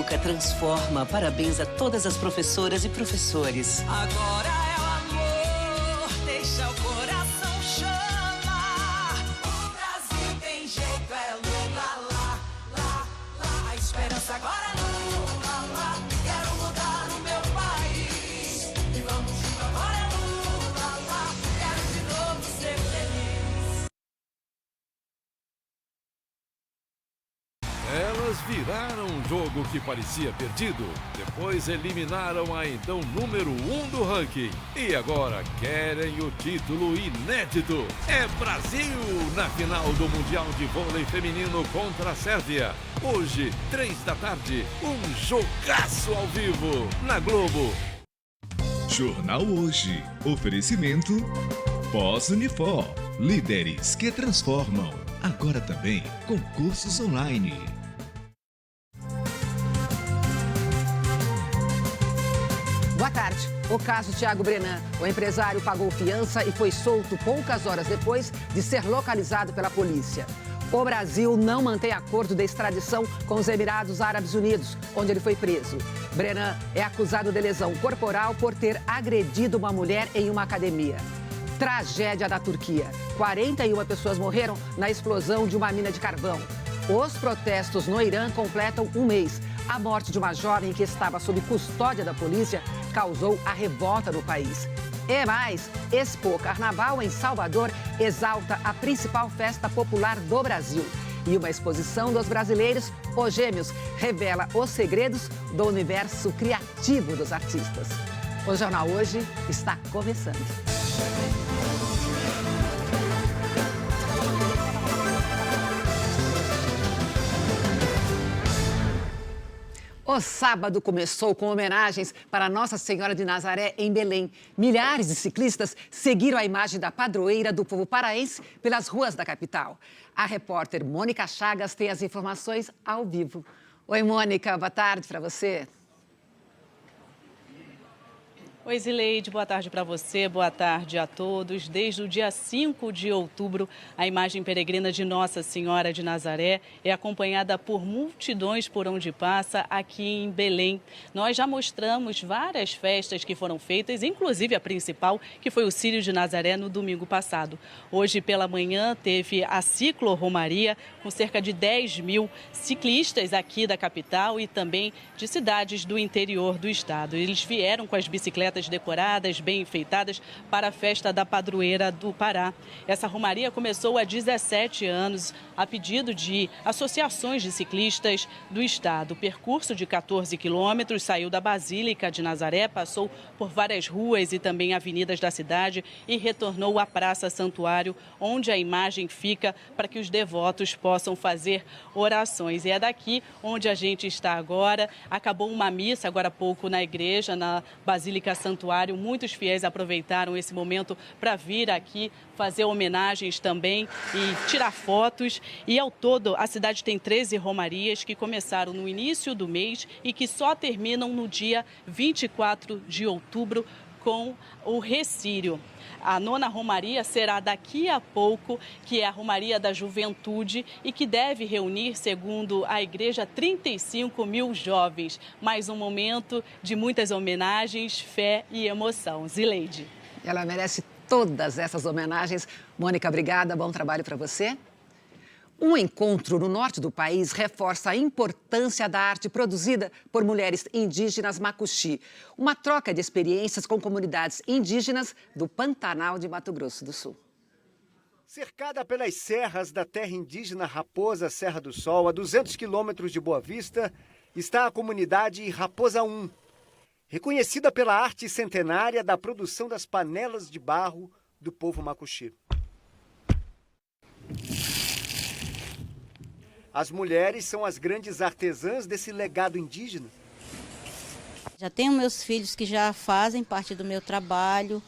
Educa transforma. Parabéns a todas as professoras e professores. Agora é o amor, deixa o coração chamar. O Brasil tem jeito, é Lula, lá, lá, lá. A esperança agora é Lula, lá. Quero mudar o meu país. E vamos junto, agora é Lula, lá. Quero de novo ser feliz. Elas viraram um jogo que parecia perdido. Depois eliminaram a então número 1 do ranking. E agora querem o título inédito. É Brasil na final do Mundial de Vôlei Feminino contra a Sérvia. Hoje, 3 da tarde, um jogaço ao vivo na Globo. Jornal Hoje. Oferecimento Pós-Unifor. Líderes que transformam. Agora também com cursos online. Boa tarde. O caso Thiago Brenan. O empresário pagou fiança e foi solto poucas horas depois de ser localizado pela polícia. O Brasil não mantém acordo de extradição com os Emirados Árabes Unidos, onde ele foi preso. Brenan é acusado de lesão corporal por ter agredido uma mulher em uma academia. Tragédia da Turquia. 41 pessoas morreram na explosão de uma mina de carvão. Os protestos no Irã completam um mês. A morte de uma jovem que estava sob custódia da polícia causou a revolta no país. E mais, Expo Carnaval em Salvador exalta a principal festa popular do Brasil. E uma exposição dos brasileiros, Os Gêmeos, revela os segredos do universo criativo dos artistas. O Jornal Hoje está começando. O sábado começou com homenagens para Nossa Senhora de Nazaré em Belém. Milhares de ciclistas seguiram a imagem da padroeira do povo paraense pelas ruas da capital. A repórter Mônica Chagas tem as informações ao vivo. Oi, Mônica, boa tarde para você. Oi, Zileide, boa tarde para você, boa tarde a todos. Desde o dia 5 de outubro, a imagem peregrina de Nossa Senhora de Nazaré é acompanhada por multidões por onde passa aqui em Belém. Nós já mostramos várias festas que foram feitas, inclusive a principal, que foi o Círio de Nazaré no domingo passado. Hoje pela manhã teve a ciclo-romaria com cerca de 10 mil ciclistas aqui da capital e também de cidades do interior do estado. Eles vieram com as bicicletas decoradas, bem enfeitadas, para a festa da padroeira do Pará. Essa romaria começou há 17 anos, a pedido de associações de ciclistas do estado. O percurso de 14 quilômetros saiu da Basílica de Nazaré, passou por várias ruas e também avenidas da cidade e retornou à Praça Santuário, onde a imagem fica para que os devotos possam fazer orações. E é daqui onde a gente está agora. Acabou uma missa agora há pouco na igreja, na Basílica Santuário. Muitos fiéis aproveitaram esse momento para vir aqui fazer homenagens também e tirar fotos. E ao todo, a cidade tem 13 romarias que começaram no início do mês e que só terminam no dia 24 de outubro com o Recírio. A 9ª Romaria será daqui a pouco, que é a Romaria da Juventude e que deve reunir, segundo a igreja, 35 mil jovens. Mais um momento de muitas homenagens, fé e emoção. Zileide. Ela merece todas essas homenagens. Mônica, obrigada, bom trabalho para você. Um encontro no norte do país reforça a importância da arte produzida por mulheres indígenas Macuxi. Uma troca de experiências com comunidades indígenas do Pantanal de Mato Grosso do Sul. Cercada pelas serras da terra indígena Raposa Serra do Sol, a 200 quilômetros de Boa Vista, está a comunidade Raposa 1, reconhecida pela arte centenária da produção das panelas de barro do povo Macuxi. As mulheres são as grandes artesãs desse legado indígena. Já tenho meus filhos que já fazem parte do meu trabalho.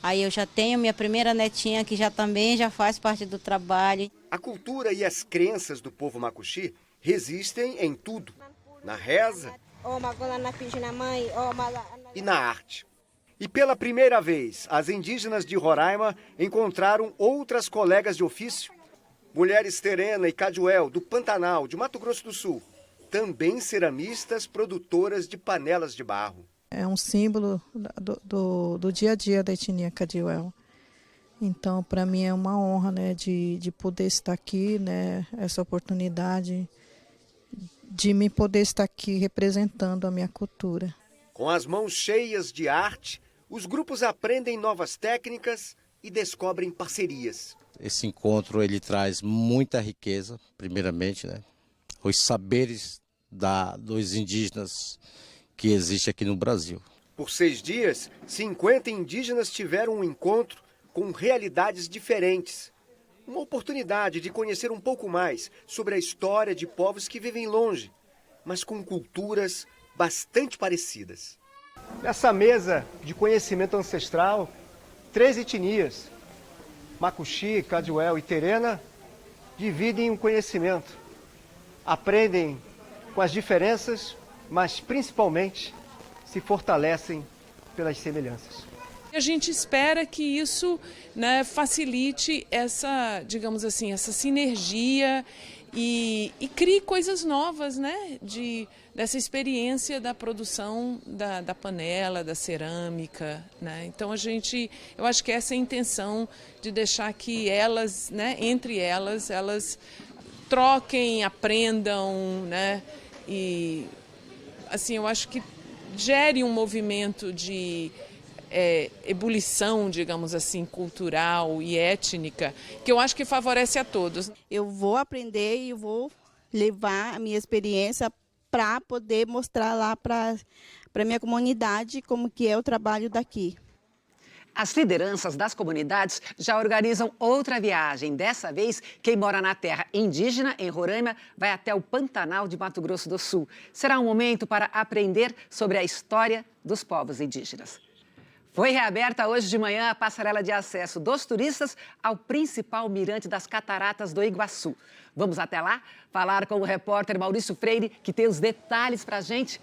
Aí eu já tenho minha primeira netinha que também já faz parte do trabalho. A cultura e as crenças do povo Macuxi resistem em tudo. Na reza e na arte. E pela primeira vez, as indígenas de Roraima encontraram outras colegas de ofício. Mulheres Terena e Caduel, do Pantanal, de Mato Grosso do Sul, também ceramistas produtoras de panelas de barro. É um símbolo do dia a dia da etnia Cadiuel. Então, para mim é uma honra, né, de poder estar aqui, né, essa oportunidade de me poder estar aqui representando a minha cultura. Com as mãos cheias de arte, os grupos aprendem novas técnicas e descobrem parcerias. Esse encontro ele traz muita riqueza, primeiramente, né, os saberes dos indígenas que existe aqui no Brasil. Por 6 dias, 50 indígenas tiveram um encontro com realidades diferentes. Uma oportunidade de conhecer um pouco mais sobre a história de povos que vivem longe, mas com culturas bastante parecidas. Nessa mesa de conhecimento ancestral, 3 etnias, Macuxi, Cadiuel e Terena, dividem o conhecimento. Aprendem com as diferenças, mas principalmente se fortalecem pelas semelhanças. A gente espera que isso, né, facilite essa, digamos assim, essa sinergia e crie coisas novas, né, dessa experiência da produção da panela, da cerâmica, né? Então eu acho que essa é a intenção de deixar que elas, né, entre elas troquem, aprendam, né, e assim eu acho que gere um movimento de ebulição, digamos assim, cultural e étnica, que eu acho que favorece a todos. Eu vou aprender e vou levar a minha experiência para poder mostrar lá para a minha comunidade como que é o trabalho daqui. As lideranças das comunidades já organizam outra viagem. Dessa vez, quem mora na terra indígena, em Roraima, vai até o Pantanal de Mato Grosso do Sul. Será um momento para aprender sobre a história dos povos indígenas. Foi reaberta hoje de manhã a passarela de acesso dos turistas ao principal mirante das Cataratas do Iguaçu. Vamos até lá falar com o repórter Maurício Freire, que tem os detalhes para a gente.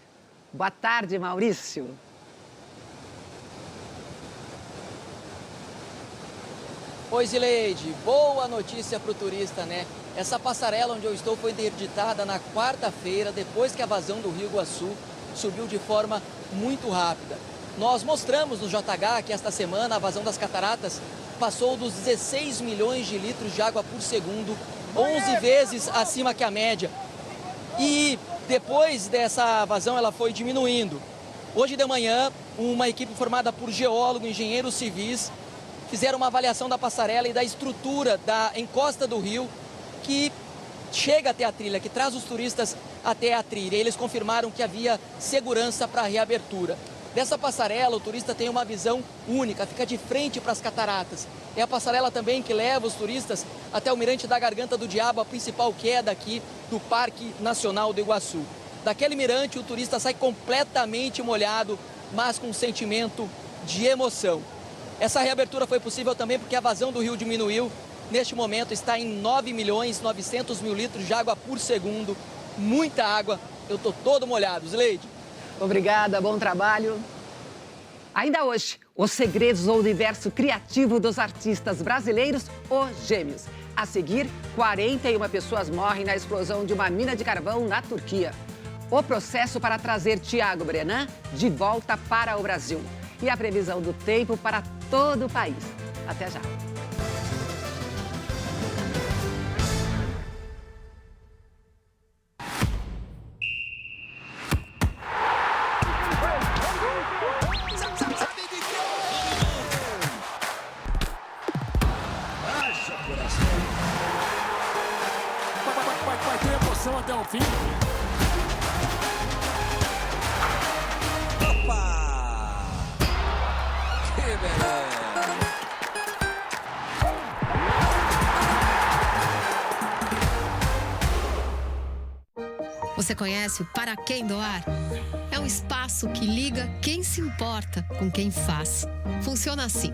Boa tarde, Maurício. Oi, Zileide. Boa notícia para o turista, né? Essa passarela onde eu estou foi interditada na quarta-feira, depois que a vazão do Rio Iguaçu subiu de forma muito rápida. Nós mostramos no JH que esta semana a vazão das cataratas passou dos 16 milhões de litros de água por segundo, 11 vezes acima que a média. E depois dessa vazão ela foi diminuindo. Hoje de manhã, uma equipe formada por geólogos, engenheiros civis, fizeram uma avaliação da passarela e da estrutura da encosta do rio que chega até a trilha, que traz os turistas até a trilha. Eles confirmaram que havia segurança para a reabertura. Dessa passarela, o turista tem uma visão única, fica de frente para as cataratas. É a passarela também que leva os turistas até o Mirante da Garganta do Diabo, a principal queda aqui do Parque Nacional do Iguaçu. Daquele mirante, o turista sai completamente molhado, mas com um sentimento de emoção. Essa reabertura foi possível também porque a vazão do rio diminuiu. Neste momento está em 9.900.000 litros de água por segundo. Muita água. Eu estou todo molhado. Zileide. Obrigada, bom trabalho. Ainda hoje, os segredos do universo criativo dos artistas brasileiros, os Gêmeos. A seguir, 41 pessoas morrem na explosão de uma mina de carvão na Turquia. O processo para trazer Thiago Brenan de volta para o Brasil. E a previsão do tempo para todo o país. Até já. Vai ter emoção até o fim. Opa! Que beleza! Você conhece o Para Quem Doar? É um espaço que liga quem se importa com quem faz. Funciona assim.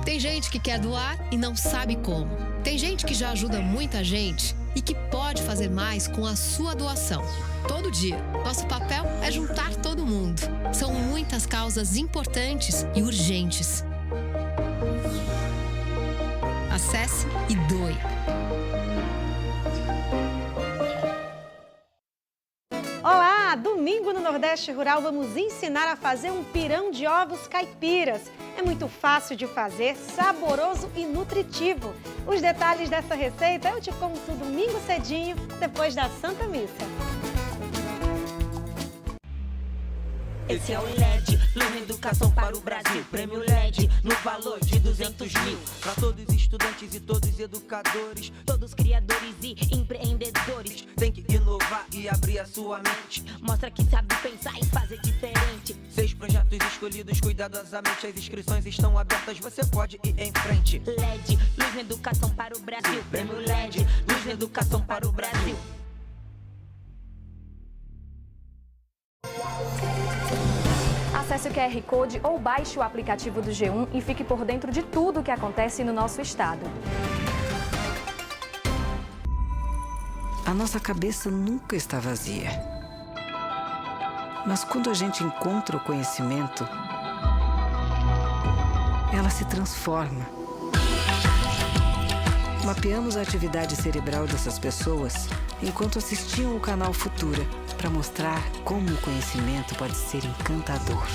Tem gente que quer doar e não sabe como. Tem gente que já ajuda muita gente e que pode fazer mais com a sua doação. Todo dia, nosso papel é juntar todo mundo. São muitas causas importantes e urgentes. Acesse e doe. Olá! Domingo no Nordeste Rural vamos ensinar a fazer um pirão de ovos caipiras. É muito fácil de fazer, saboroso e nutritivo. Os detalhes dessa receita eu te conto domingo cedinho, depois da Santa Missa. Esse é o LED, Plano Educação para o Brasil. Prêmio LED, no valor de 200 mil. Para todos os estudantes e todos os educadores, todos criadores e empreendedores. Tem que inovar e abrir a sua mente. Mostra que sabe pensar e fazer diferente. 6 projetos escolhidos cuidadosamente. As inscrições estão abertas, você pode ir em frente. LED, Luz na Educação para o Brasil. Prêmio LED, Luz na Educação para o Brasil. Acesse o QR Code ou baixe o aplicativo do G1 e fique por dentro de tudo o que acontece no nosso estado. A nossa cabeça nunca está vazia. Mas quando a gente encontra o conhecimento, ela se transforma. Mapeamos a atividade cerebral dessas pessoas enquanto assistiam o canal Futura, para mostrar como o conhecimento pode ser encantador.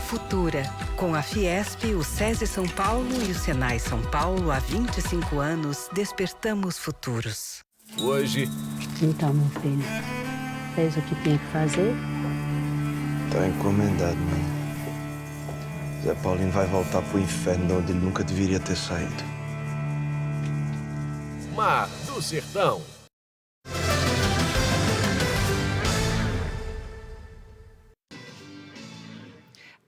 Futura, com a Fiesp, o SESI São Paulo e o Senai São Paulo, há 25 anos, despertamos futuros. Hoje... Então, meu filho, fez o que tinha que fazer? Tá encomendado, mãe. Zé Paulinho vai voltar pro inferno de onde ele nunca deveria ter saído. Mar do Sertão.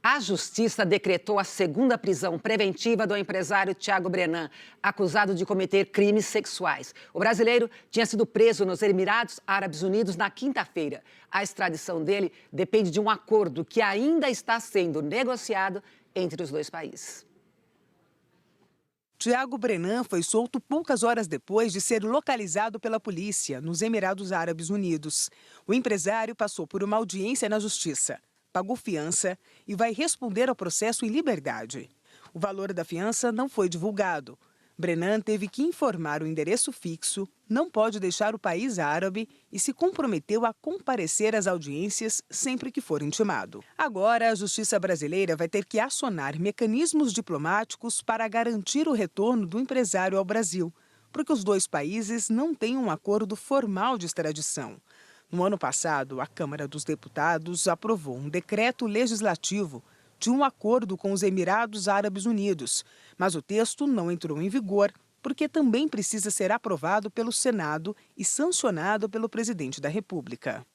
A Justiça decretou a segunda prisão preventiva do empresário Thiago Brenan, acusado de cometer crimes sexuais. O brasileiro tinha sido preso nos Emirados Árabes Unidos na quinta-feira. A extradição dele depende de um acordo que ainda está sendo negociado entre os dois países. Thiago Brenan foi solto poucas horas depois de ser localizado pela polícia nos Emirados Árabes Unidos. O empresário passou por uma audiência na Justiça, pagou fiança e vai responder ao processo em liberdade. O valor da fiança não foi divulgado. Brenan teve que informar o endereço fixo, não pode deixar o país árabe e se comprometeu a comparecer às audiências sempre que for intimado. Agora, a Justiça brasileira vai ter que acionar mecanismos diplomáticos para garantir o retorno do empresário ao Brasil, porque os dois países não têm um acordo formal de extradição. No ano passado, a Câmara dos Deputados aprovou um decreto legislativo de um acordo com os Emirados Árabes Unidos, mas o texto não entrou em vigor porque também precisa ser aprovado pelo Senado e sancionado pelo presidente da República.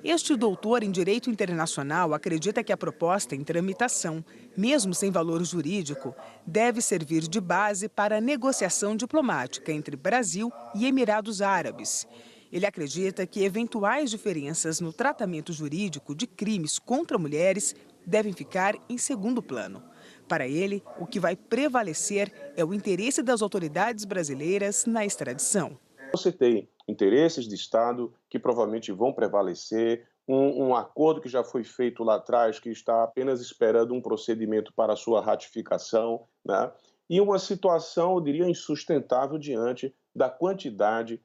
Este doutor em Direito Internacional acredita que a proposta em tramitação, mesmo sem valor jurídico, deve servir de base para a negociação diplomática entre Brasil e Emirados Árabes. Ele acredita que eventuais diferenças no tratamento jurídico de crimes contra mulheres devem ficar em segundo plano. Para ele, o que vai prevalecer é o interesse das autoridades brasileiras na extradição. Você tem interesses de Estado que provavelmente vão prevalecer, um acordo que já foi feito lá atrás, que está apenas esperando um procedimento para a sua ratificação, né? E uma situação, eu diria, insustentável diante da quantidade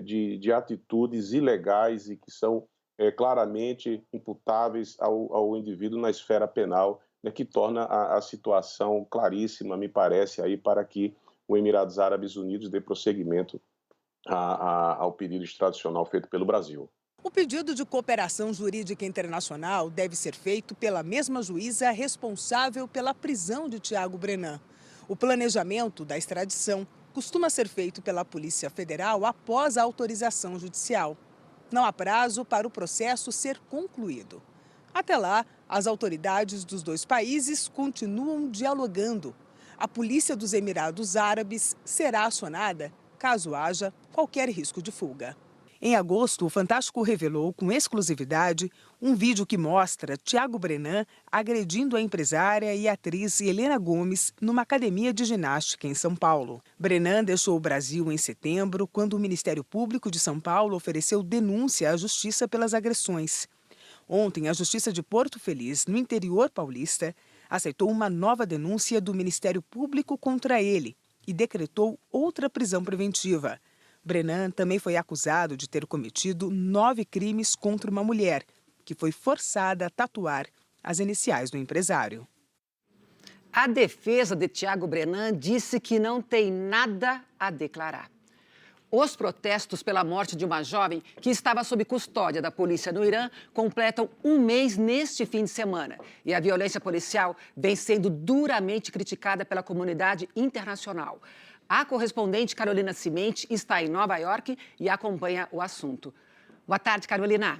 de atitudes ilegais e que são claramente imputáveis ao indivíduo na esfera penal, né, que torna a situação claríssima, me parece, aí, para que o Emirados Árabes Unidos dê prosseguimento ao pedido extradicional feito pelo Brasil. O pedido de cooperação jurídica internacional deve ser feito pela mesma juíza responsável pela prisão de Thiago Brenan. O planejamento da extradição costuma ser feito pela Polícia Federal após a autorização judicial. Não há prazo para o processo ser concluído. Até lá, as autoridades dos dois países continuam dialogando. A Polícia dos Emirados Árabes será acionada caso haja qualquer risco de fuga. Em agosto, o Fantástico revelou com exclusividade um vídeo que mostra Thiago Brenan agredindo a empresária e atriz Helena Gomes numa academia de ginástica em São Paulo. Brenan deixou o Brasil em setembro, quando o Ministério Público de São Paulo ofereceu denúncia à Justiça pelas agressões. Ontem, a Justiça de Porto Feliz, no interior paulista, aceitou uma nova denúncia do Ministério Público contra ele e decretou outra prisão preventiva. Brennan também foi acusado de ter cometido 9 crimes contra uma mulher, que foi forçada a tatuar as iniciais do empresário. A defesa de Thiago Brennan disse que não tem nada a declarar. Os protestos pela morte de uma jovem que estava sob custódia da polícia no Irã completam um mês neste fim de semana. E a violência policial vem sendo duramente criticada pela comunidade internacional. A correspondente Carolina Cimente está em Nova York e acompanha o assunto. Boa tarde, Carolina.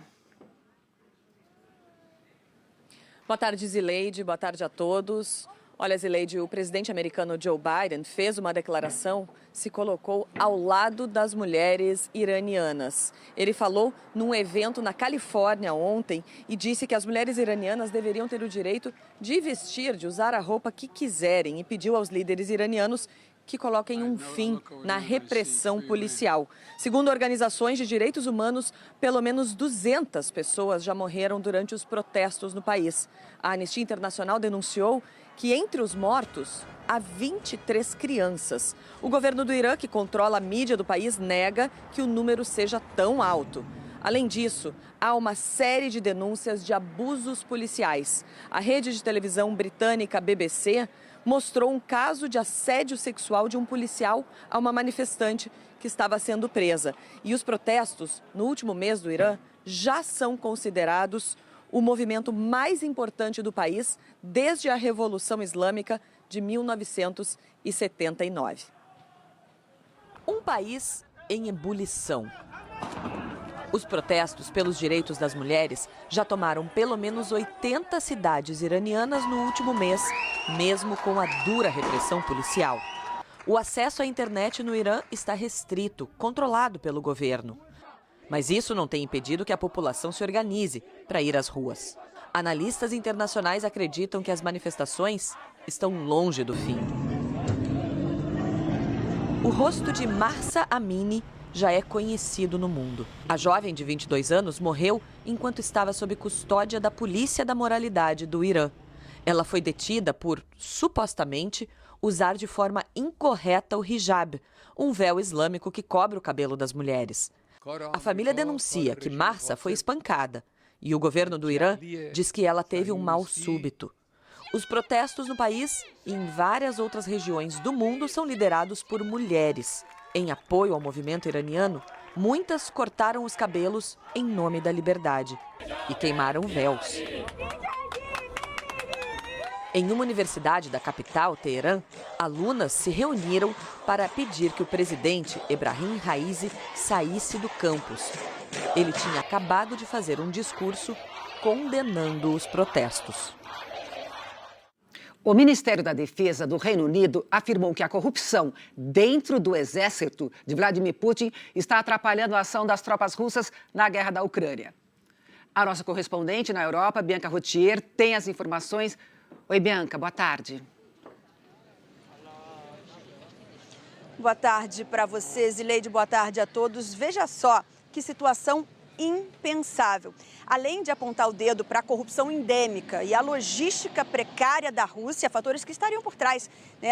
Boa tarde, Zileide. Boa tarde a todos. Olha, Zileide, o presidente americano Joe Biden fez uma declaração, se colocou ao lado das mulheres iranianas. Ele falou num evento na Califórnia ontem e disse que as mulheres iranianas deveriam ter o direito de vestir, de usar a roupa que quiserem e pediu aos líderes iranianos que coloquem um fim na repressão policial. Segundo organizações de direitos humanos, pelo menos 200 pessoas já morreram durante os protestos no país. A Anistia Internacional denunciou que entre os mortos há 23 crianças. O governo do Irã, que controla a mídia do país, nega que o número seja tão alto. Além disso, há uma série de denúncias de abusos policiais. A rede de televisão britânica BBC mostrou um caso de assédio sexual de um policial a uma manifestante que estava sendo presa. E os protestos, no último mês do Irã, já são considerados o movimento mais importante do país desde a Revolução Islâmica de 1979. Um país em ebulição. Os protestos pelos direitos das mulheres já tomaram pelo menos 80 cidades iranianas no último mês, mesmo com a dura repressão policial. O acesso à internet no Irã está restrito, controlado pelo governo. Mas isso não tem impedido que a população se organize para ir às ruas. Analistas internacionais acreditam que as manifestações estão longe do fim. O rosto de Mahsa Amini já é conhecido no mundo. A jovem de 22 anos morreu enquanto estava sob custódia da Polícia da Moralidade do Irã. Ela foi detida por, supostamente, usar de forma incorreta o hijab, um véu islâmico que cobre o cabelo das mulheres. A família denuncia que Mahsa foi espancada e o governo do Irã diz que ela teve um mal súbito. Os protestos no país e em várias outras regiões do mundo são liderados por mulheres. Em apoio ao movimento iraniano, muitas cortaram os cabelos em nome da liberdade e queimaram véus. Em uma universidade da capital, Teherã, alunas se reuniram para pedir que o presidente Ebrahim Raisi saísse do campus. Ele tinha acabado de fazer um discurso condenando os protestos. O Ministério da Defesa do Reino Unido afirmou que a corrupção dentro do exército de Vladimir Putin está atrapalhando a ação das tropas russas na guerra da Ucrânia. A nossa correspondente na Europa, Bianca Routier, tem as informações. Oi, Bianca, boa tarde. Boa tarde para você, Zileide, boa tarde a todos. Veja só que situação impensável. Além de apontar o dedo para a corrupção endêmica e a logística precária da Rússia, fatores que estariam por trás,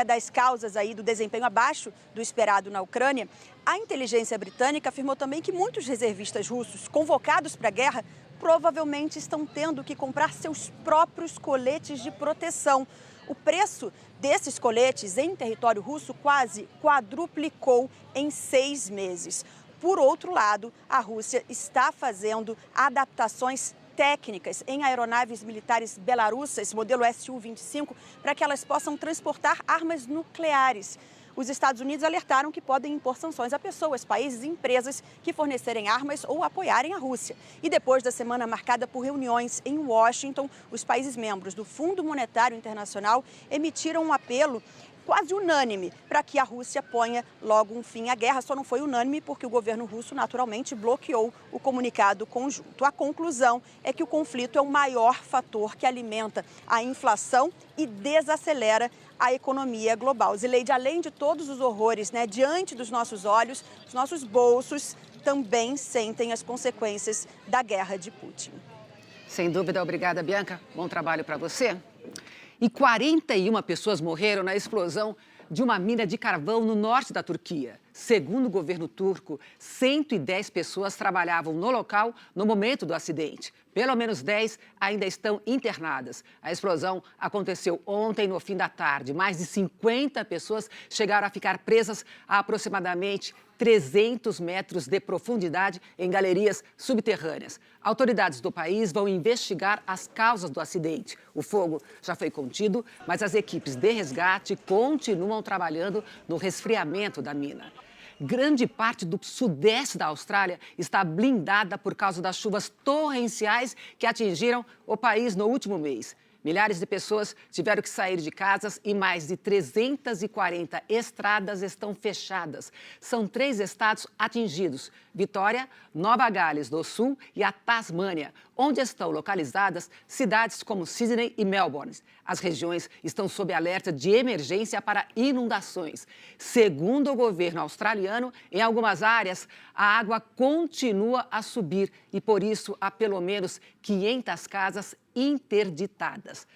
das causas aí do desempenho abaixo do esperado na Ucrânia, a inteligência britânica afirmou também que muitos reservistas russos convocados para a guerra provavelmente estão tendo que comprar seus próprios coletes de proteção. O preço desses coletes em território russo quase quadruplicou em 6 meses. Por outro lado, a Rússia está fazendo adaptações técnicas em aeronaves militares belarussas, modelo Su-25, para que elas possam transportar armas nucleares. Os Estados Unidos alertaram que podem impor sanções a pessoas, países e empresas que fornecerem armas ou apoiarem a Rússia. E depois da semana marcada por reuniões em Washington, os países membros do Fundo Monetário Internacional emitiram um apelo quase unânime para que a Rússia ponha logo um fim à guerra. Só não foi unânime porque o governo russo naturalmente bloqueou o comunicado conjunto. A conclusão é que o conflito é o maior fator que alimenta a inflação e desacelera a economia global. Zileide, além de todos os horrores, diante dos nossos olhos, os nossos bolsos também sentem as consequências da guerra de Putin. Sem dúvida, obrigada, Bianca. Bom trabalho para você. E 41 pessoas morreram na explosão de uma mina de carvão no norte da Turquia. Segundo o governo turco, 110 pessoas trabalhavam no local no momento do acidente. Pelo menos 10 ainda estão internadas. A explosão aconteceu ontem no fim da tarde. Mais de 50 pessoas chegaram a ficar presas a aproximadamente 300 metros de profundidade em galerias subterrâneas. Autoridades do país vão investigar as causas do acidente. O fogo já foi contido, mas as equipes de resgate continuam trabalhando no resfriamento da mina. Grande parte do sudeste da Austrália está blindada por causa das chuvas torrenciais que atingiram o país no último mês. Milhares de pessoas tiveram que sair de casas e mais de 340 estradas estão fechadas. São 3 estados atingidos: Vitória, Nova Gales do Sul e a Tasmânia, onde estão localizadas cidades como Sydney e Melbourne. As regiões estão sob alerta de emergência para inundações. Segundo o governo australiano, em algumas áreas, a água continua a subir e, por isso, há pelo menos 500 casas interditadas.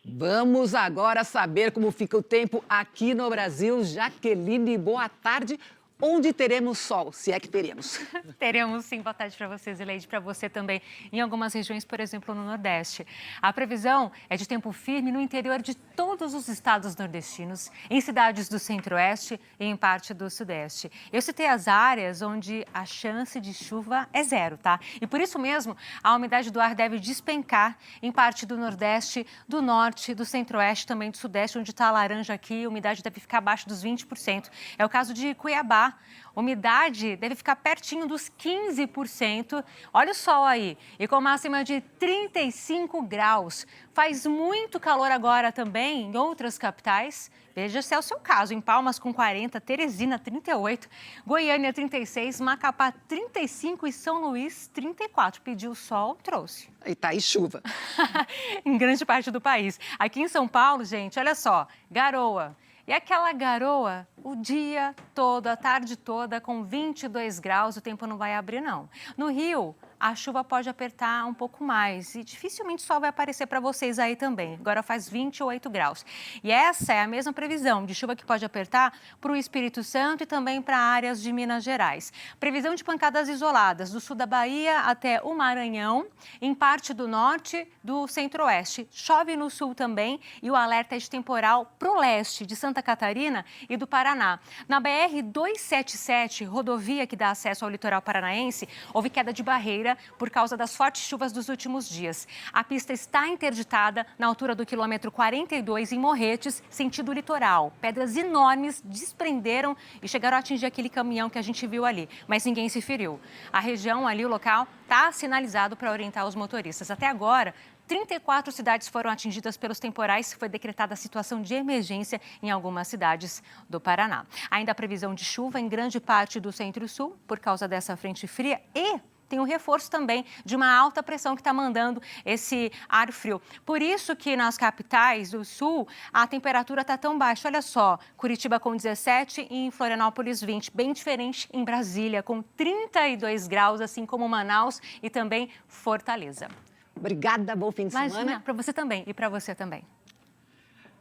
Vamos agora saber como fica o tempo aqui no Brasil. Jaqueline, boa tarde. Onde teremos sol, se é que teremos? Teremos sim. Boa tarde para você, Zileide, para você também. Em algumas regiões, por exemplo, no Nordeste. A previsão é de tempo firme no interior de todos os estados nordestinos, em cidades do Centro-Oeste e em parte do Sudeste. Eu citei as áreas onde a chance de chuva é 0, tá? E por isso mesmo, a umidade do ar deve despencar em parte do Nordeste, do Norte, do Centro-Oeste, também do Sudeste, onde está a laranja aqui, a umidade deve ficar abaixo dos 20%. É o caso de Cuiabá. Umidade deve ficar pertinho dos 15%. Olha o sol aí. E com máxima de 35 graus. Faz muito calor agora também em outras capitais. Veja se é o seu caso. Em Palmas com 40, Teresina 38, Goiânia 36, Macapá 35 e São Luís 34. Pediu sol, trouxe. E tá aí chuva. Em grande parte do país. Aqui em São Paulo, gente, olha só, garoa. E aquela garoa o dia todo, a tarde toda, com 22 graus, o tempo não vai abrir, não. No Rio, a chuva pode apertar um pouco mais e dificilmente o sol vai aparecer para vocês aí também. Agora faz 28 graus. E essa é a mesma previsão de chuva que pode apertar para o Espírito Santo e também para áreas de Minas Gerais. Previsão de pancadas isoladas do sul da Bahia até o Maranhão, em parte do norte do Centro-Oeste. Chove no sul também e o alerta é de temporal para o leste de Santa Catarina e do Paraná. Na BR-277, rodovia que dá acesso ao litoral paranaense, houve queda de barreira por causa das fortes chuvas dos últimos dias. A pista está interditada na altura do quilômetro 42 em Morretes, sentido litoral. Pedras enormes desprenderam e chegaram a atingir aquele caminhão que a gente viu ali, mas ninguém se feriu. A região ali, o local, está sinalizado para orientar os motoristas. Até agora, 34 cidades foram atingidas pelos temporais. Foi decretada a situação de emergência em algumas cidades do Paraná. Ainda a previsão de chuva em grande parte do centro-sul por causa dessa frente fria e tem um reforço também de uma alta pressão que está mandando esse ar frio. Por isso que nas capitais do sul a temperatura está tão baixa. Olha só, Curitiba com 17 e em Florianópolis 20. Bem diferente em Brasília com 32 graus, assim como Manaus e também Fortaleza. Obrigada, bom fim de semana. Imagina, para você também e para você também.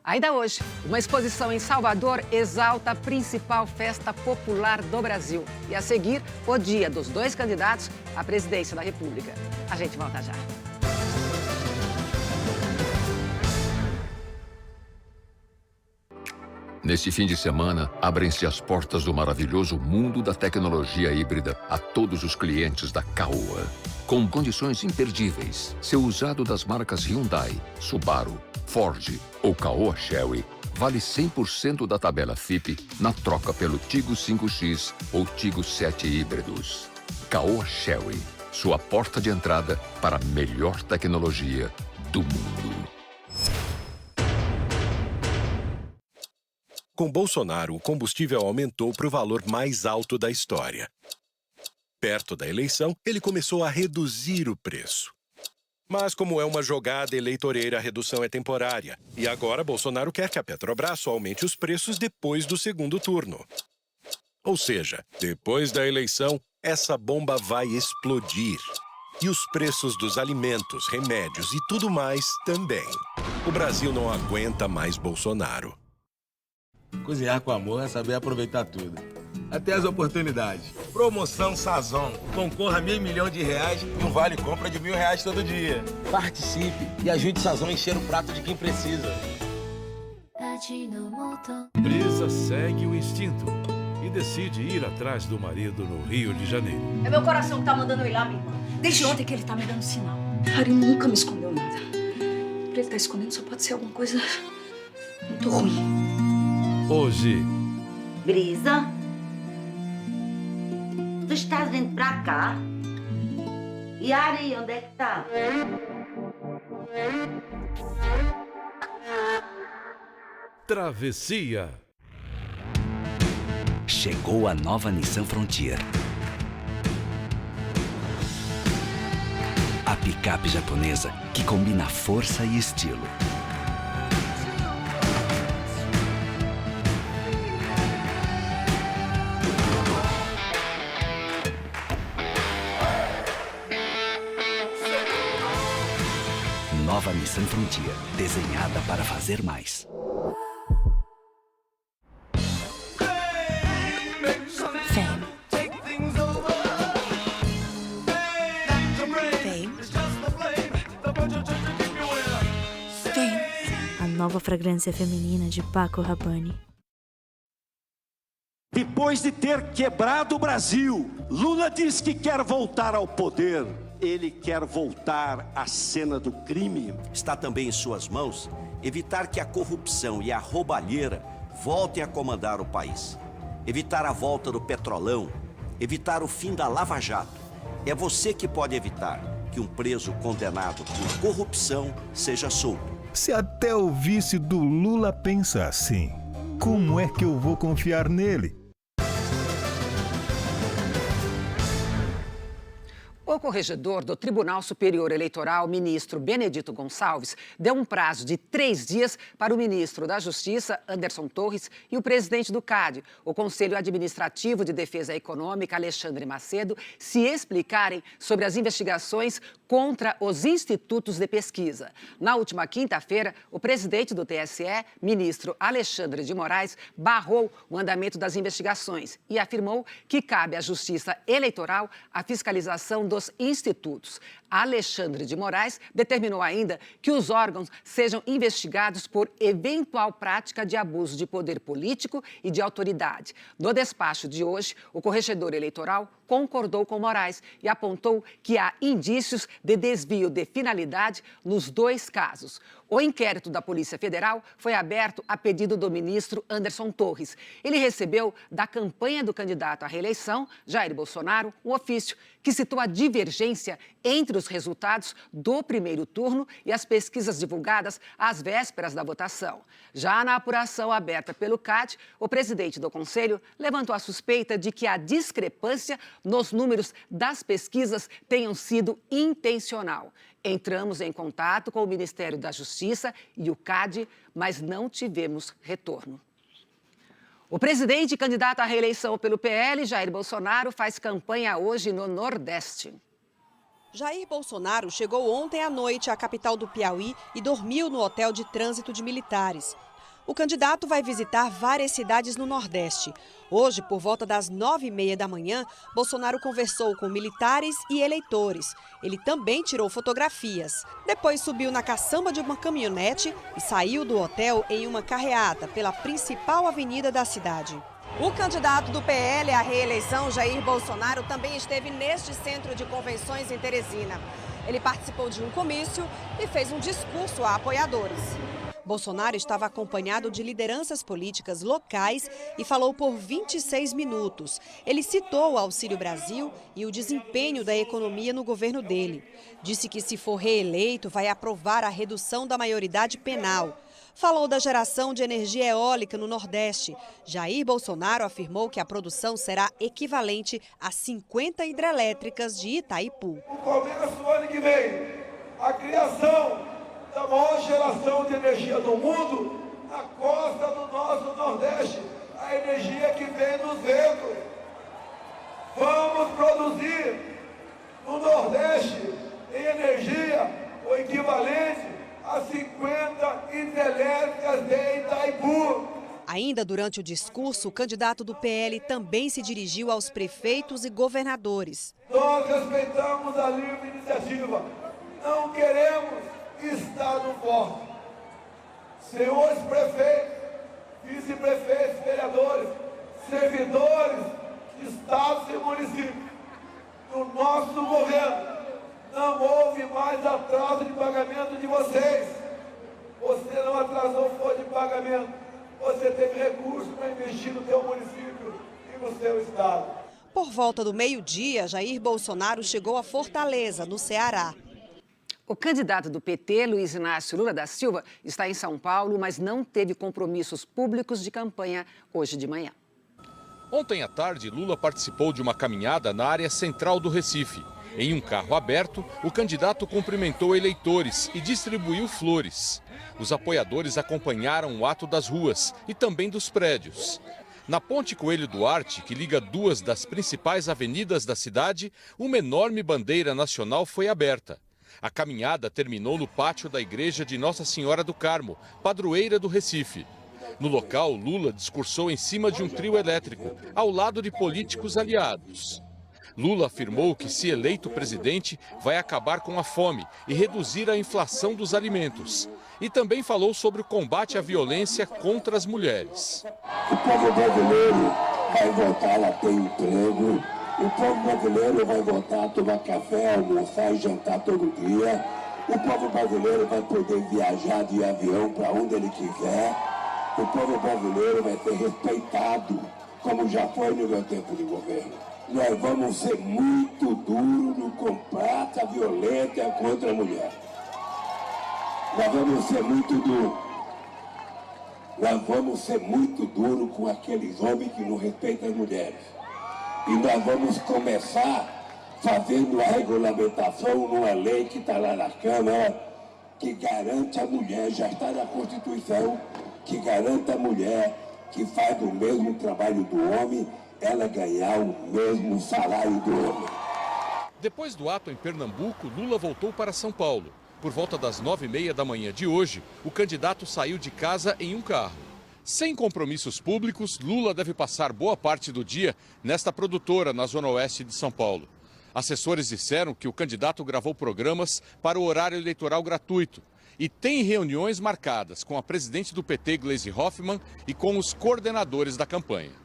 Ainda hoje, uma exposição em Salvador exalta a principal festa popular do Brasil. E a seguir, o dia dos 2 candidatos à presidência da República. A gente volta já. Neste fim de semana, abrem-se as portas do maravilhoso mundo da tecnologia híbrida a todos os clientes da Caoa. Com condições imperdíveis, seu usado das marcas Hyundai, Subaru, Ford ou Caoa Chery vale 100% da tabela FIPE na troca pelo Tigo 5X ou Tigo 7 híbridos. Caoa Chery, sua porta de entrada para a melhor tecnologia do mundo. Com Bolsonaro, o combustível aumentou para o valor mais alto da história. Perto da eleição, ele começou a reduzir o preço. Mas como é uma jogada eleitoreira, a redução é temporária. E agora Bolsonaro quer que a Petrobras só aumente os preços depois do segundo turno. Ou seja, depois da eleição, essa bomba vai explodir. E os preços dos alimentos, remédios e tudo mais também. O Brasil não aguenta mais Bolsonaro. Cozinhar com amor é saber aproveitar tudo. até as oportunidades. Promoção Sazon. Concorra a R$1.000 milhões e um vale-compra de R$1.000 todo dia. Participe e ajude Sazon a encher o prato de quem precisa. Brisa segue o instinto e decide ir atrás do marido no Rio de Janeiro. É meu coração que tá mandando eu ir lá, minha irmã. Desde ontem que ele tá me dando sinal. Harry nunca me escondeu nada. Pra ele tá escondendo só pode ser alguma coisa muito ruim. Hoje... Brisa? Tu estás vindo pra cá? E Ari, onde é que tá? Travessia. Chegou a nova Nissan Frontier. A picape japonesa que combina força e estilo. Nova Nissan Frontier, desenhada para fazer mais. A nova fragrância feminina de Paco Rabanne. Depois de ter quebrado o Brasil, Lula diz que quer voltar ao poder. Ele quer voltar à cena do crime. Está também em suas mãos evitar que a corrupção e a roubalheira voltem a comandar o país. Evitar a volta do Petrolão, evitar o fim da Lava Jato. É você que pode evitar que um preso condenado por corrupção seja solto. Se até o vice do Lula pensa assim, como é que eu vou confiar nele? O corregedor do Tribunal Superior Eleitoral, ministro Benedito Gonçalves, deu um prazo de 3 dias para o ministro da Justiça, Anderson Torres, e o presidente do CAD, o Conselho Administrativo de Defesa Econômica, Alexandre Macedo, se explicarem sobre as investigações contra os institutos de pesquisa. Na última quinta-feira, o presidente do TSE, ministro Alexandre de Moraes, barrou o andamento das investigações e afirmou que cabe à Justiça Eleitoral a fiscalização dos institutos. Alexandre de Moraes determinou ainda que os órgãos sejam investigados por eventual prática de abuso de poder político e de autoridade. No despacho de hoje, o corregedor eleitoral concordou com Moraes e apontou que há indícios de desvio de finalidade nos 2 casos. O inquérito da Polícia Federal foi aberto a pedido do ministro Anderson Torres. Ele recebeu da campanha do candidato à reeleição, Jair Bolsonaro, um ofício que citou a divergência entre os resultados do primeiro turno e as pesquisas divulgadas às vésperas da votação. Já na apuração aberta pelo CAD, o presidente do Conselho levantou a suspeita de que a discrepância nos números das pesquisas tenham sido intencional. Entramos em contato com o Ministério da Justiça e o CAD, mas não tivemos retorno. O presidente e candidato à reeleição pelo PL, Jair Bolsonaro, faz campanha hoje no Nordeste. Jair Bolsonaro chegou ontem à noite à capital do Piauí e dormiu no hotel de trânsito de militares. O candidato vai visitar várias cidades no Nordeste. Hoje, por volta das 9h30 da manhã, Bolsonaro conversou com militares e eleitores. Ele também tirou fotografias. Depois subiu na caçamba de uma caminhonete e saiu do hotel em uma carreata pela principal avenida da cidade. O candidato do PL à reeleição, Jair Bolsonaro, também esteve neste centro de convenções em Teresina. Ele participou de um comício e fez um discurso a apoiadores. Bolsonaro estava acompanhado de lideranças políticas locais e falou por 26 minutos. Ele citou o Auxílio Brasil e o desempenho da economia no governo dele. Disse que, se for reeleito, vai aprovar a redução da maioridade penal. Falou da geração de energia eólica no Nordeste. Jair Bolsonaro afirmou que a produção será equivalente a 50 hidrelétricas de Itaipu. Começa o ano que vem a criação da maior geração de energia do mundo na costa do nosso Nordeste, a energia que vem dos ventos. Vamos produzir no Nordeste em energia o equivalente a 50 hidrelétricas de Itaipu. A Ainda durante o discurso, o candidato do PL também se dirigiu aos prefeitos e governadores. Nós respeitamos a livre iniciativa. Não queremos Estado forte. Senhores prefeitos, vice-prefeitos, vereadores, servidores de estados e municípios, no nosso governo não houve mais atraso de pagamento de vocês. Você não atrasou folha de pagamento. Você teve recurso para investir no seu município e no seu estado. Por volta do meio-dia, Jair Bolsonaro chegou a Fortaleza, no Ceará. O candidato do PT, Luiz Inácio Lula da Silva, está em São Paulo, mas não teve compromissos públicos de campanha hoje de manhã. Ontem à tarde, Lula participou de uma caminhada na área central do Recife. Em um carro aberto, o candidato cumprimentou eleitores e distribuiu flores. Os apoiadores acompanharam o ato das ruas e também dos prédios. Na Ponte Coelho Duarte, que liga duas das principais avenidas da cidade, uma enorme bandeira nacional foi aberta. A caminhada terminou no pátio da igreja de Nossa Senhora do Carmo, padroeira do Recife. No local, Lula discursou em cima de um trio elétrico, ao lado de políticos aliados. Lula afirmou que, se eleito presidente, vai acabar com a fome e reduzir a inflação dos alimentos. E também falou sobre o combate à violência contra as mulheres. O povo brasileiro vai voltar a ter emprego. O povo brasileiro vai voltar a tomar café, almoçar e jantar todo dia. O povo brasileiro vai poder viajar de avião para onde ele quiser. O povo brasileiro vai ser respeitado, como já foi no meu tempo de governo. Nós vamos ser muito duros no combate à violência contra a mulher. Nós vamos ser muito duros. Nós vamos ser muito duros com aqueles homens que não respeitam as mulheres. E nós vamos começar fazendo a regulamentação numa lei que está lá na Câmara, que garante a mulher, já está na Constituição, que garante a mulher que faz o mesmo trabalho do homem, ela ganhar o mesmo salário do homem. Depois do ato em Pernambuco, Lula voltou para São Paulo. Por volta das 9h30 da manhã de hoje, o candidato saiu de casa em um carro. Sem compromissos públicos, Lula deve passar boa parte do dia nesta produtora na zona oeste de São Paulo. Assessores disseram que o candidato gravou programas para o horário eleitoral gratuito e tem reuniões marcadas com a presidente do PT, Gleisi Hoffmann, e com os coordenadores da campanha.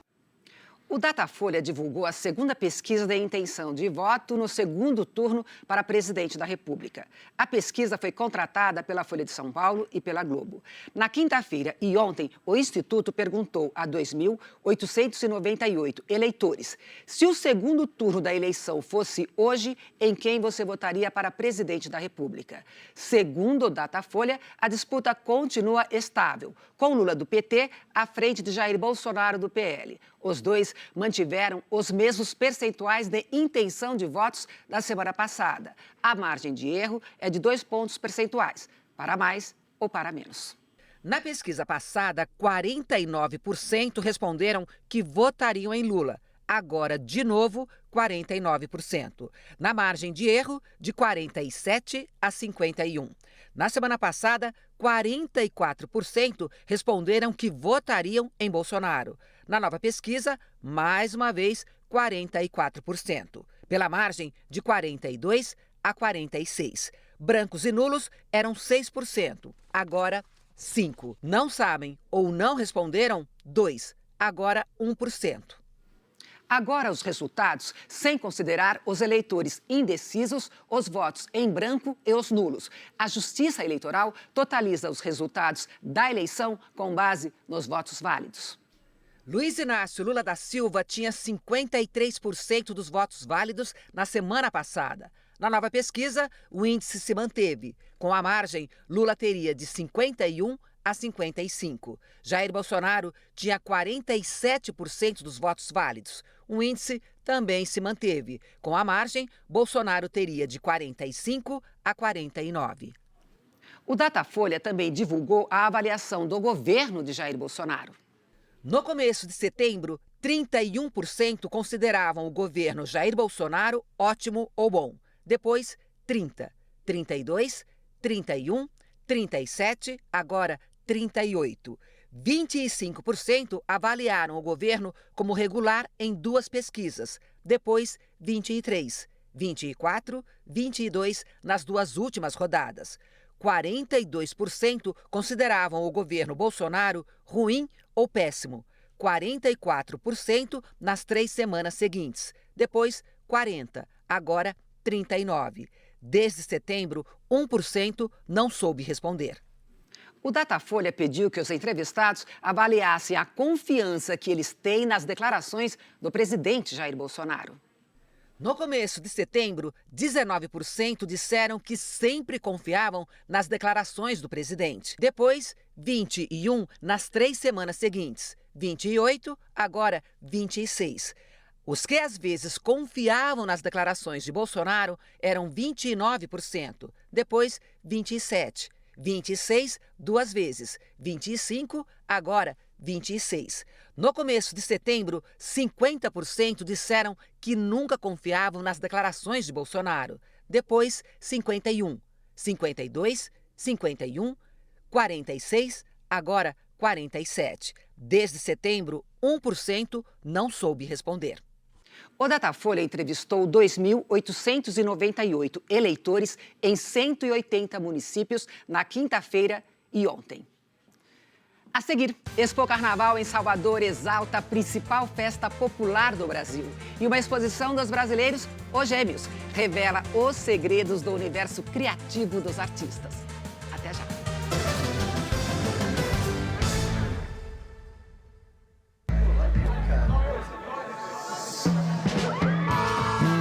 O Datafolha divulgou a segunda pesquisa de intenção de voto no segundo turno para presidente da República. A pesquisa foi contratada pela Folha de São Paulo e pela Globo. Na quinta-feira e ontem, o Instituto perguntou a 2.898 eleitores se o segundo turno da eleição fosse hoje, em quem você votaria para presidente da República. Segundo o Datafolha, a disputa continua estável, com Lula do PT à frente de Jair Bolsonaro do PL. Os dois mantiveram os mesmos percentuais de intenção de votos da semana passada. A margem de erro é de 2 pontos percentuais, para mais ou para menos. Na pesquisa passada, 49% responderam que votariam em Lula. Agora, de novo, 49%. Na margem de erro, de 47% a 51%. Na semana passada, 44% responderam que votariam em Bolsonaro. Na nova pesquisa, mais uma vez, 44%. Pela margem de 42% a 46%. Brancos e nulos eram 6%. Agora, 5%. Não sabem ou não responderam, 2%. Agora, 1%. Agora os resultados, sem considerar os eleitores indecisos, os votos em branco e os nulos. A Justiça Eleitoral totaliza os resultados da eleição com base nos votos válidos. Luiz Inácio Lula da Silva tinha 53% dos votos válidos na semana passada. Na nova pesquisa, o índice se manteve. Com a margem, Lula teria de 51% a 55%. Jair Bolsonaro tinha 47% dos votos válidos. O índice também se manteve. Com a margem, Bolsonaro teria de 45% a 49%. O Datafolha também divulgou a avaliação do governo de Jair Bolsonaro. No começo de setembro, 31% consideravam o governo Jair Bolsonaro ótimo ou bom. Depois, 30%, 32%, 31%, 37%, agora 38%. 25% avaliaram o governo como regular em 2 pesquisas, depois 23%, 24%, 22% nas 2 últimas rodadas. 42% consideravam o governo Bolsonaro ruim ou péssimo, 44% nas 3 semanas seguintes, depois 40%, agora 39%. Desde setembro, 1% não soube responder. O Datafolha pediu que os entrevistados avaliassem a confiança que eles têm nas declarações do presidente Jair Bolsonaro. No começo de setembro, 19% disseram que sempre confiavam nas declarações do presidente. Depois, 21% nas 3 semanas seguintes. 28%, agora 26%. Os que às vezes confiavam nas declarações de Bolsonaro eram 29%. Depois, 27%. 26% 2 vezes. 25%, agora 26%. No começo de setembro, 50% disseram que nunca confiavam nas declarações de Bolsonaro. Depois, 51%, 52%, 51%, 46%, agora 47%. Desde setembro, 1% não soube responder. O Datafolha entrevistou 2.898 eleitores em 180 municípios na quinta-feira e ontem. A seguir, Expo Carnaval em Salvador exalta a principal festa popular do Brasil. E uma exposição dos brasileiros, Os Gêmeos, revela os segredos do universo criativo dos artistas. Até já.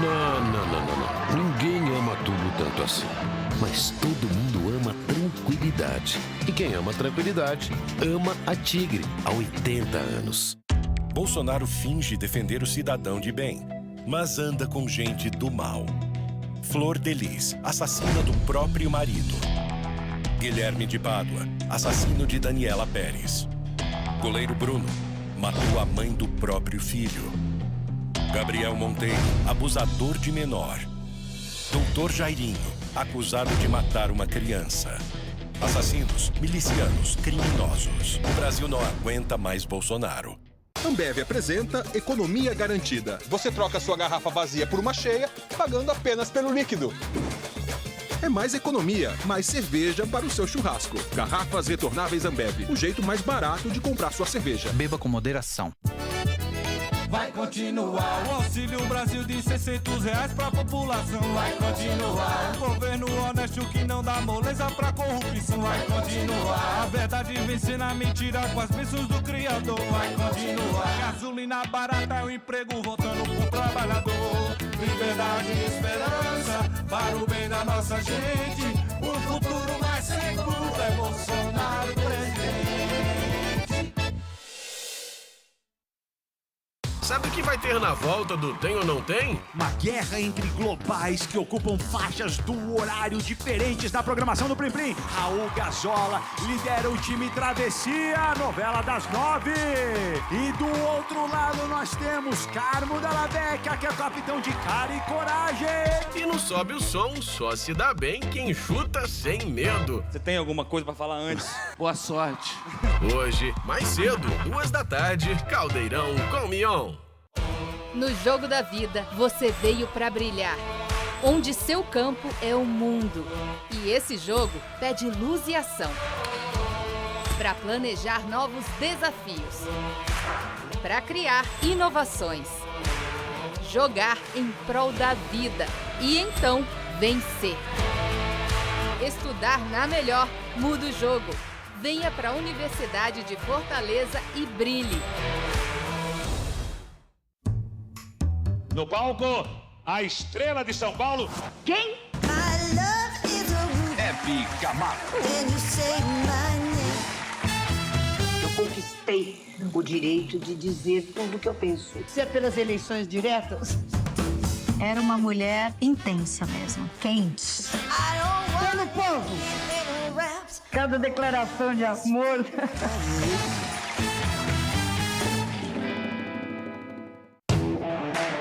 Não. Ninguém ama tudo tanto assim. Mas todo mundo ama tranquilidade. E quem ama tranquilidade, ama a Tigre, há 80 anos. Bolsonaro finge defender o cidadão de bem, mas anda com gente do mal. Flor de Lis, assassina do próprio marido. Guilherme de Pádua, assassino de Daniela Pérez. Goleiro Bruno, matou a mãe do próprio filho. Gabriel Monteiro, abusador de menor. Doutor Jairinho, acusado de matar uma criança. Assassinos, milicianos, criminosos. O Brasil não aguenta mais Bolsonaro. Ambev apresenta Economia Garantida. Você troca sua garrafa vazia por uma cheia, pagando apenas pelo líquido. É mais economia, mais cerveja para o seu churrasco. Garrafas retornáveis Ambev, o jeito mais barato de comprar sua cerveja. Beba com moderação. Vai continuar o Auxílio Brasil de R$600 pra população. Vai continuar o governo honesto que não dá moleza pra corrupção. Vai continuar a verdade vencendo a mentira com as bênçãos do Criador. Vai continuar gasolina barata, o emprego voltando pro trabalhador. Liberdade e esperança para o bem da nossa gente. Um futuro mais seguro é Bolsonaro presidente. Sabe o que vai ter na volta do Tem ou Não Tem? Uma guerra entre globais que ocupam faixas do horário diferentes da programação do Plim Plim. Raul Gazola lidera o time Travessia, novela das 9. E do outro lado nós temos Carmo Della Vecchia, que é capitão de cara e coragem. E no Sobe o Som, só se dá bem quem chuta sem medo. Você tem alguma coisa pra falar antes? Boa sorte. Hoje, mais cedo, 2 da tarde, Caldeirão com Mion. No jogo da vida, você veio pra brilhar, onde seu campo é o mundo. E esse jogo pede luz e ação. Pra planejar novos desafios. Pra criar inovações. Jogar em prol da vida. E então, vencer. Estudar na melhor, muda o jogo. Venha pra Universidade de Fortaleza e brilhe. No palco, a estrela de São Paulo. Quem? Hebe Camargo. Eu conquistei o direito de dizer tudo o que eu penso. Se é pelas eleições diretas, era uma mulher intensa mesmo, quente. Pelo povo. Cada declaração de amor.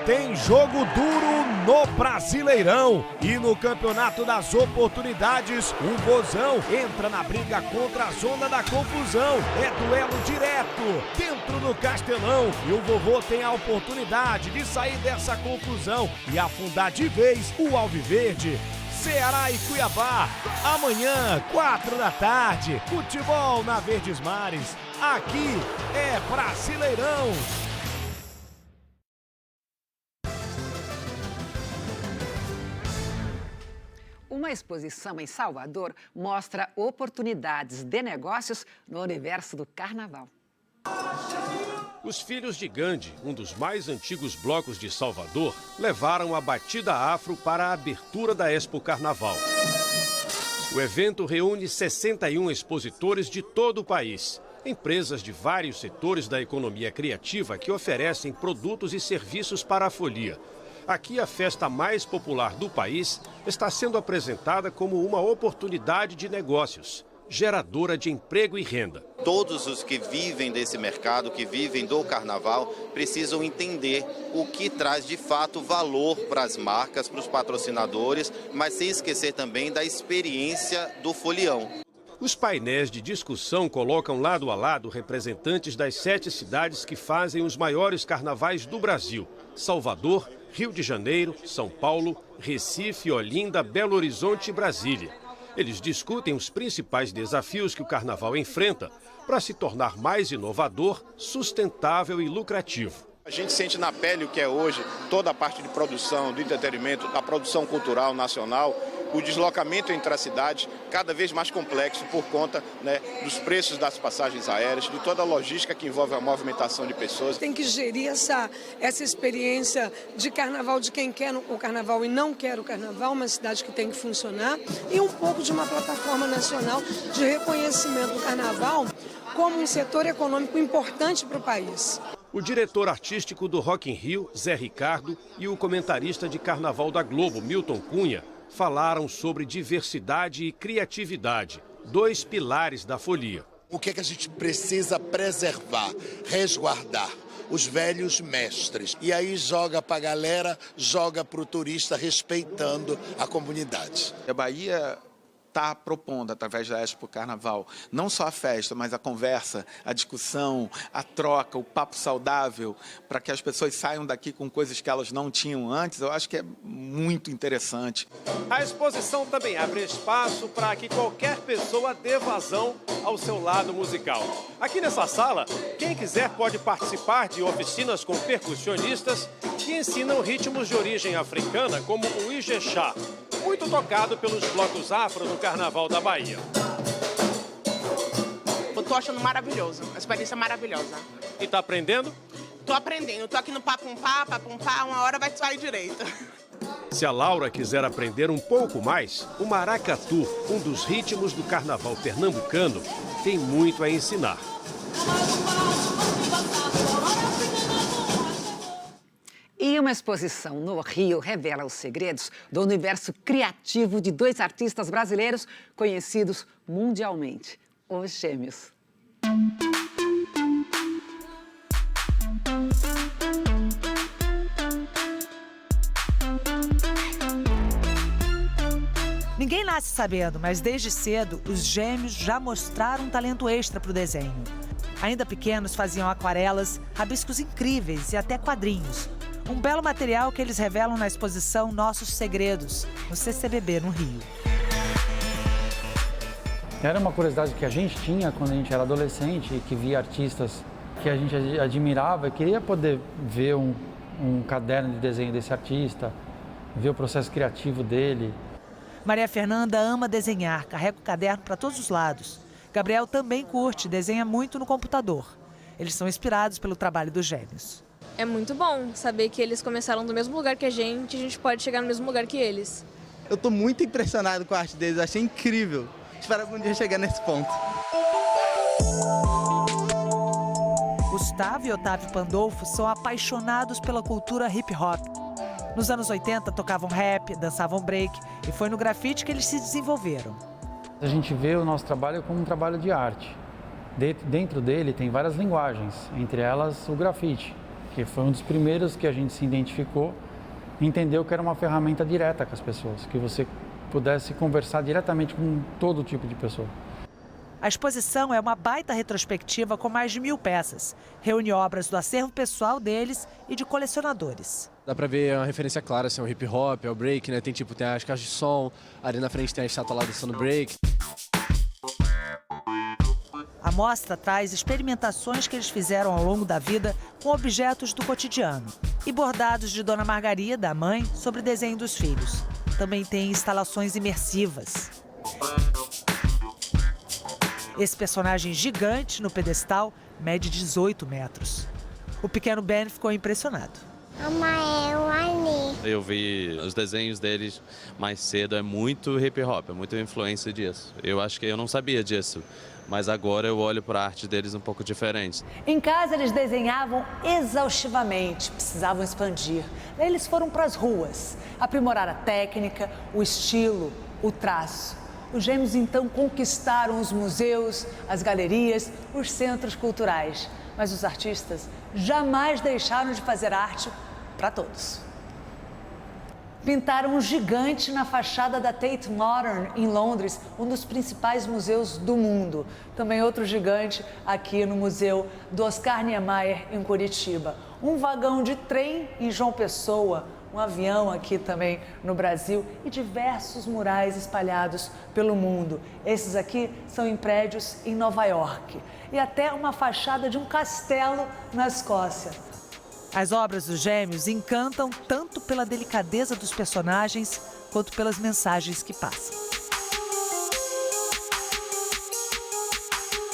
Tem jogo duro no Brasileirão e no Campeonato das Oportunidades, o Vozão entra na briga contra a zona da confusão. É duelo direto dentro do Castelão e o Vovô tem a oportunidade de sair dessa confusão e afundar de vez o Alviverde. Ceará e Cuiabá, amanhã, 4 da tarde, futebol na Verdes Mares. Aqui é Brasileirão. Uma exposição em Salvador mostra oportunidades de negócios no universo do carnaval. Os Filhos de Gandhi, um dos mais antigos blocos de Salvador, levaram a batida afro para a abertura da Expo Carnaval. O evento reúne 61 expositores de todo o país, empresas de vários setores da economia criativa que oferecem produtos e serviços para a folia. Aqui, a festa mais popular do país está sendo apresentada como uma oportunidade de negócios, geradora de emprego e renda. Todos os que vivem desse mercado, que vivem do carnaval, precisam entender o que traz de fato valor para as marcas, para os patrocinadores, mas sem esquecer também da experiência do folião. Os painéis de discussão colocam lado a lado representantes das 7 cidades que fazem os maiores carnavais do Brasil: Salvador, Rio de Janeiro, São Paulo, Recife, Olinda, Belo Horizonte e Brasília. Eles discutem os principais desafios que o carnaval enfrenta para se tornar mais inovador, sustentável e lucrativo. A gente sente na pele o que é hoje toda a parte de produção, do entretenimento, da produção cultural nacional, o deslocamento entre as cidades cada vez mais complexo por conta, dos preços das passagens aéreas, de toda a logística que envolve a movimentação de pessoas. Tem que gerir essa experiência de carnaval, de quem quer o carnaval e não quer o carnaval, uma cidade que tem que funcionar, e um pouco de uma plataforma nacional de reconhecimento do carnaval como um setor econômico importante para o país. O diretor artístico do Rock in Rio, Zé Ricardo, e o comentarista de Carnaval da Globo, Milton Cunha, falaram sobre diversidade e criatividade, 2 pilares da folia. O que é que a gente precisa preservar, resguardar? Os velhos mestres. E aí joga para a galera, joga para o turista, respeitando a comunidade. A Bahia está propondo, através da Expo Carnaval, não só a festa, mas a conversa, a discussão, a troca, o papo saudável, para que as pessoas saiam daqui com coisas que elas não tinham antes. Eu acho que é muito interessante. A exposição também abre espaço para que qualquer pessoa dê vazão ao seu lado musical. Aqui nessa sala, quem quiser pode participar de oficinas com percussionistas que ensinam ritmos de origem africana, como o Ijexá, muito tocado pelos blocos afro no Carnaval da Bahia. Eu tô achando maravilhoso, uma experiência maravilhosa. E tá aprendendo? Tô aprendendo, tô aqui no papumpá, uma hora vai sair direito. Se a Laura quiser aprender um pouco mais, o maracatu, um dos ritmos do Carnaval pernambucano, tem muito a ensinar. E uma exposição no Rio revela os segredos do universo criativo de 2 artistas brasileiros conhecidos mundialmente, os Gêmeos. Ninguém nasce sabendo, mas desde cedo, os Gêmeos já mostraram um talento extra para o desenho. Ainda pequenos, faziam aquarelas, rabiscos incríveis e até quadrinhos. Um belo material que eles revelam na exposição Nossos Segredos, no CCBB, no Rio. Era uma curiosidade que a gente tinha quando a gente era adolescente e que via artistas que a gente admirava e queria poder ver um caderno de desenho desse artista, ver o processo criativo dele. Maria Fernanda ama desenhar, carrega o caderno para todos os lados. Gabriel também curte, desenha muito no computador. Eles são inspirados pelo trabalho dos Gêmeos. É muito bom saber que eles começaram do mesmo lugar que a gente pode chegar no mesmo lugar que eles. Eu estou muito impressionado com a arte deles, achei incrível. Espero algum dia chegar nesse ponto. Gustavo e Otávio Pandolfo são apaixonados pela cultura hip-hop. Nos anos 80 tocavam rap, dançavam break e foi no grafite que eles se desenvolveram. A gente vê o nosso trabalho como um trabalho de arte. Dentro dele tem várias linguagens, entre elas o grafite. porque foi um dos primeiros que a gente se identificou e entendeu que era uma ferramenta direta com as pessoas, que você pudesse conversar diretamente com todo tipo de pessoa. A exposição é uma baita retrospectiva com mais de 1000 peças. Reúne obras do acervo pessoal deles e de colecionadores. Dá pra ver uma referência clara, assim, é o hip hop, é o break, né? Tem as caixas de som, ali na frente tem a estátua lá dançando break. A mostra traz experimentações que eles fizeram ao longo da vida com objetos do cotidiano. E bordados de Dona Margarida, a mãe, sobre desenho dos filhos. Também tem instalações imersivas. Esse personagem gigante no pedestal mede 18 metros. O pequeno Ben ficou impressionado. Eu vi os desenhos deles mais cedo, é muito hip hop, é muita influência disso. Eu acho que eu não sabia disso, mas agora eu olho para a arte deles um pouco diferente. Em casa eles desenhavam exaustivamente, precisavam expandir. Daí eles foram para as ruas, aprimorar a técnica, o estilo, o traço. Os gêmeos então conquistaram os museus, as galerias, os centros culturais. Mas os artistas jamais deixaram de fazer arte para todos. Pintaram um gigante na fachada da Tate Modern, em Londres, um dos principais museus do mundo. Também outro gigante aqui no Museu do Oscar Niemeyer, em Curitiba. Um vagão de trem em João Pessoa, um avião aqui também no Brasil e diversos murais espalhados pelo mundo. Esses aqui são em prédios em Nova York e até uma fachada de um castelo na Escócia. As obras dos gêmeos encantam tanto pela delicadeza dos personagens quanto pelas mensagens que passam.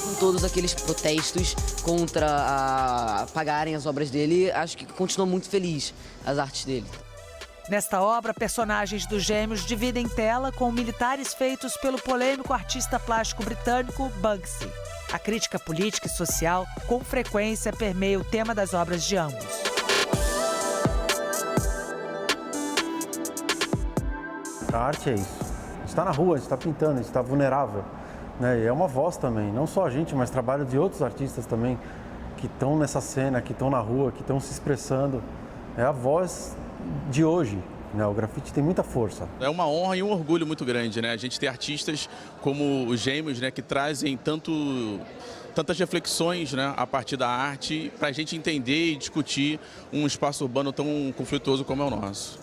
Com todos aqueles protestos contra apagarem as obras dele, acho que continuou muito feliz as artes dele. Nesta obra, personagens dos gêmeos dividem tela com militares feitos pelo polêmico artista plástico britânico Banksy. A crítica política e social, com frequência, permeia o tema das obras de ambos. A arte é isso. A gente está na rua, a gente está pintando, a gente está vulnerável. Né? E é uma voz também, não só a gente, mas trabalho de outros artistas também que estão nessa cena, que estão na rua, que estão se expressando. É a voz de hoje, né? O grafite tem muita força. É uma honra e um orgulho muito grande, né? A gente ter artistas como os gêmeos, né? Que trazem tantas reflexões, né? A partir da arte, para a gente entender e discutir um espaço urbano tão conflituoso como é o nosso.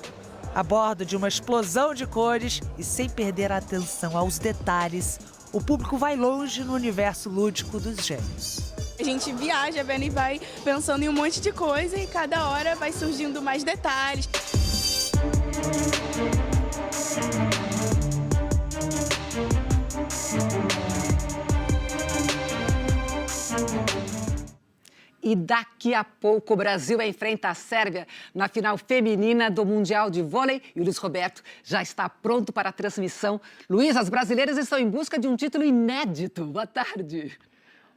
A bordo de uma explosão de cores e sem perder a atenção aos detalhes, o público vai longe no universo lúdico dos gêmeos. A gente viaja vendo e vai pensando em um monte de coisa e cada hora vai surgindo mais detalhes. E daqui a pouco o Brasil enfrenta a Sérvia na final feminina do Mundial de Vôlei. E o Luiz Roberto já está pronto para a transmissão. Luiz, as brasileiras estão em busca de um título inédito. Boa tarde.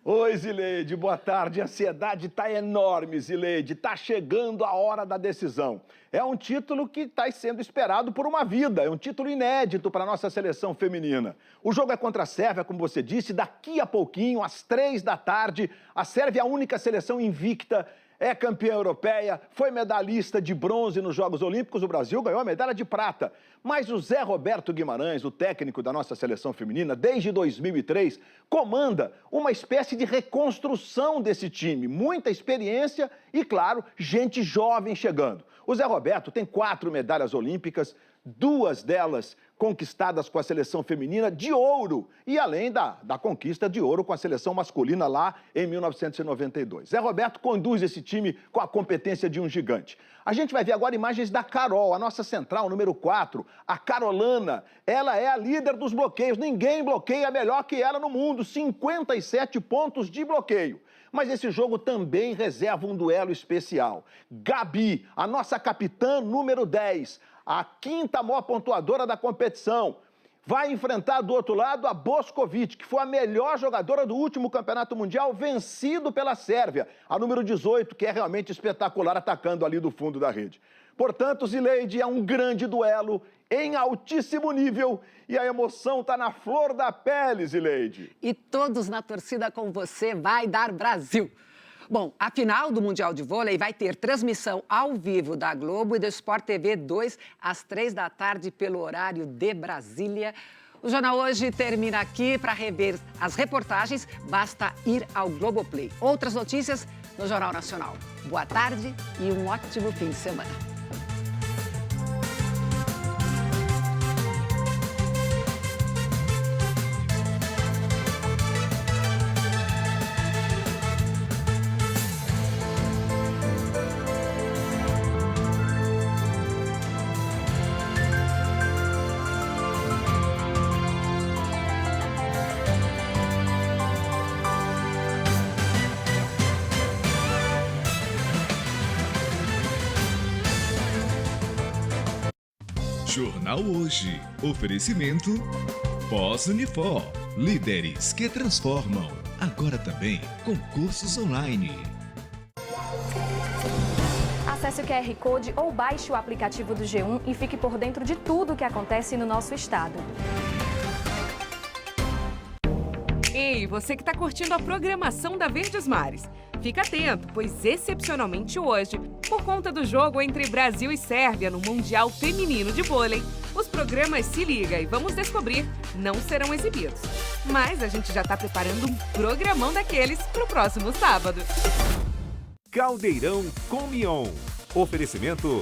Oi, Zileide, boa tarde. A ansiedade está enorme, Zileide. Está chegando a hora da decisão. É um título que está sendo esperado por uma vida. É um título inédito para a nossa seleção feminina. O jogo é contra a Sérvia, como você disse, daqui a pouquinho, às 15h. A Sérvia é a única seleção invicta, é campeã europeia, foi medalhista de bronze nos Jogos Olímpicos. O Brasil ganhou a medalha de prata. Mas o Zé Roberto Guimarães, o técnico da nossa seleção feminina, desde 2003, comanda uma espécie de reconstrução desse time. Muita experiência e, claro, gente jovem chegando. O Zé Roberto tem 4 medalhas olímpicas, 2 delas conquistadas com a seleção feminina de ouro, e além da conquista de ouro com a seleção masculina lá em 1992. Zé Roberto conduz esse time com a competência de um gigante. A gente vai ver agora imagens da Carol, a nossa central, número 4, a Carolana. Ela é a líder dos bloqueios, ninguém bloqueia melhor que ela no mundo, 57 pontos de bloqueio. Mas esse jogo também reserva um duelo especial. Gabi, a nossa capitã número 10, a 5ª maior pontuadora da competição, vai enfrentar do outro lado a Boskovic, que foi a melhor jogadora do último campeonato mundial, vencido pela Sérvia, a número 18, que é realmente espetacular, atacando ali do fundo da rede. Portanto, Zileide, é um grande duelo em altíssimo nível e a emoção está na flor da pele, Zileide. E todos na torcida com você, vai dar Brasil. Bom, a final do Mundial de Vôlei vai ter transmissão ao vivo da Globo e do Sport TV 2 às 15h pelo horário de Brasília. O Jornal Hoje termina aqui. Para rever as reportagens, basta ir ao Globoplay. Outras notícias no Jornal Nacional. Boa tarde e um ótimo fim de semana. Jornal Hoje. Oferecimento Pós-Unifor. Líderes que transformam. Agora também com cursos online. Acesse o QR Code ou baixe o aplicativo do G1 e fique por dentro de tudo o que acontece no nosso estado. Ei, você que está curtindo a programação da Verdes Mares. Fica atento, pois excepcionalmente hoje, por conta do jogo entre Brasil e Sérvia no Mundial Feminino de Vôlei, os programas Se Liga e Vamos Descobrir não serão exibidos. Mas a gente já está preparando um programão daqueles para o próximo sábado. Caldeirão com Mion. Oferecimento